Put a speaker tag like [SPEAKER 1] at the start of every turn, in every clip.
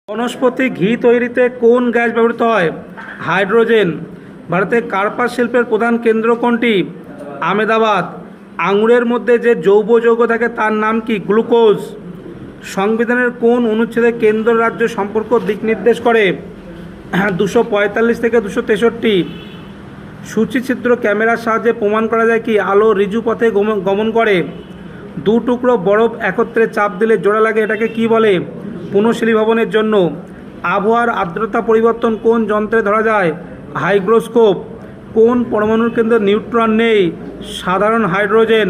[SPEAKER 1] বনস্পতি ঘি তৈরিতে কোন গ্যাস ব্যবহৃত হয়? হাইড্রোজেন। ভারতের কার্পাস শিল্পের প্রধান কেন্দ্র কোনটি? আহমেদাবাদ। আঙুরের মধ্যে যে জৈব যৌগ থাকে তার নাম কি? গ্লুকোজ। সংবিধানের কোন অনুচ্ছেদে কেন্দ্র রাজ্য সম্পর্ক দিক নির্দেশ করে? 245 থেকে 263। সূচিচিত্র ক্যামেরার সাহায্যে প্রমাণ করা যায় কি আলো ঋজু পথে গমন করে? দু টুকরো বরফ একত্রে চাপ দিলে জোড়া লাগে, এটাকে কি বলে? পুনঃশীলীভবনের জন্য। আবহাওয়ার আর্দ্রতা পরিবর্তন কোন যন্ত্রে ধরা যায়? হাইগ্রোস্কোপ। কোন পরমাণুর কেন্দ্রে নিউট্রন নেই? সাধারণ হাইড্রোজেন।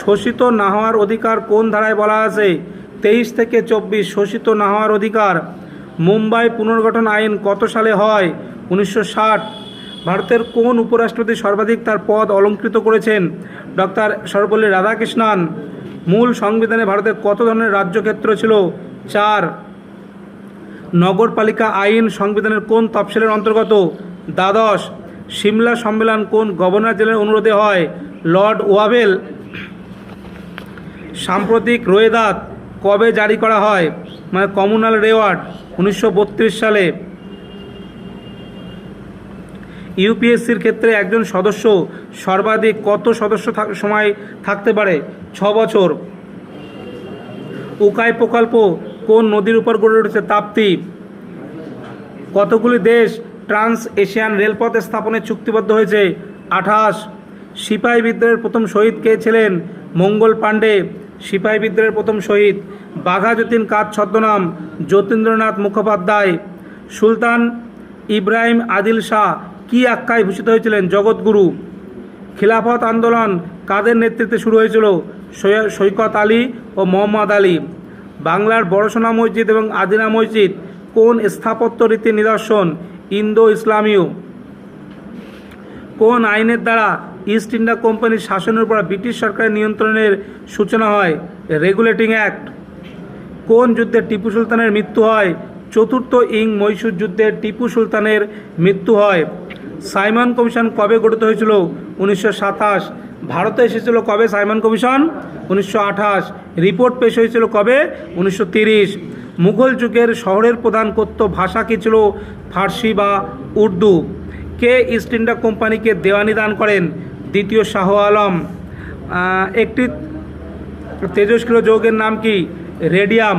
[SPEAKER 1] শোষিত না হওয়ার অধিকার কোন ধারায় বলা আছে? 23 থেকে 24। শোষিত না হওয়ার অধিকার। মুম্বাই পুনর্গঠন আইন কত সালে হয়? 1960। ভারতের কোন উপরাষ্ট্রপতি সর্বাধিক তার পদ অলঙ্কৃত করেছেন? ডক্টর সর্বপল্লী রাধাকৃষ্ণন। মূল সংবিধানে ভারতের কত ধরনের রাজ্যক্ষেত্র ছিল? 4। নগরপালিকা আইন সংবিধানের কোন তফসিলের অন্তর্গত? দ্বাদশ। সিমলা সম্মেলন কোন গভর্নর জেনারেলের অনুরোধে হয়? Lord Wavell. সাম্প্রতিক রোয়েদাদ কবে জারি করা হয়? কমিউনাল রেওয়ার্ড 1932 সালে। ইউপিএসসির ক্ষেত্রে একজন সদস্য সর্বাধিক কত সদস্য সময় থাকতে পারে? 6 বছর। উকাই প্রকল্প কোন নদীর উপর গড়ে উঠেছে? তাপ্তি। কতগুলি দেশ ট্রান্স এশিয়ান রেলপথ স্থাপনে চুক্তিবদ্ধ হয়েছে? 28। সিপাহী বিদ্রোহের প্রথম শহীদ কে ছিলেন? মঙ্গল পাণ্ডে। সিপাহী বিদ্রোহের প্রথম শহীদ। বাঘা যতীন কার ছদ্মনাম? যতীন্দ্রনাথ মুখোপাধ্যায়। সুলতান ইব্রাহিম আদিল শাহ কি আখ্যায় ভূষিত হয়েছিলেন? জগৎগুরু। খিলাফত আন্দোলন কাদের নেতৃত্বে শুরু হয়েছিল? সৈকত আলী ও মোহাম্মদ আলী। বাংলার বড়সোনা মসজিদ এবং আদিনা মসজিদ কোন স্থাপত্য রীতির নিদর্শন? ইন্দো ইসলামীয়। কোন আইনের দ্বারা ইস্ট ইন্ডিয়া কোম্পানির শাসনের উপর ব্রিটিশ সরকারের নিয়ন্ত্রণের সূচনা হয়? Regulating act. কোন যুদ্ধে টিপু সুলতানের মৃত্যু হয়? চতুর্থ মহীশূর যুদ্ধে টিপু সুলতানের মৃত্যু হয়। সাইমন কমিশন কবে গঠিত হয়েছিল? 1927। ভারতে এসেছিল কবে সাইমন কমিশন? 1928। রিপোর্ট পেশ হয়েছিল কবে? 1930। মুঘল যুগের শহরের প্রধান কথ্য ভাষা কী ছিল? ফার্সি বা উর্দু। কে ইস্ট ইন্ডিয়া কোম্পানিকে দেওয়ানি দান করেন? দ্বিতীয় শাহ আলম। একটি তেজস্ক্রিয় যৌগের নাম কি? রেডিয়াম।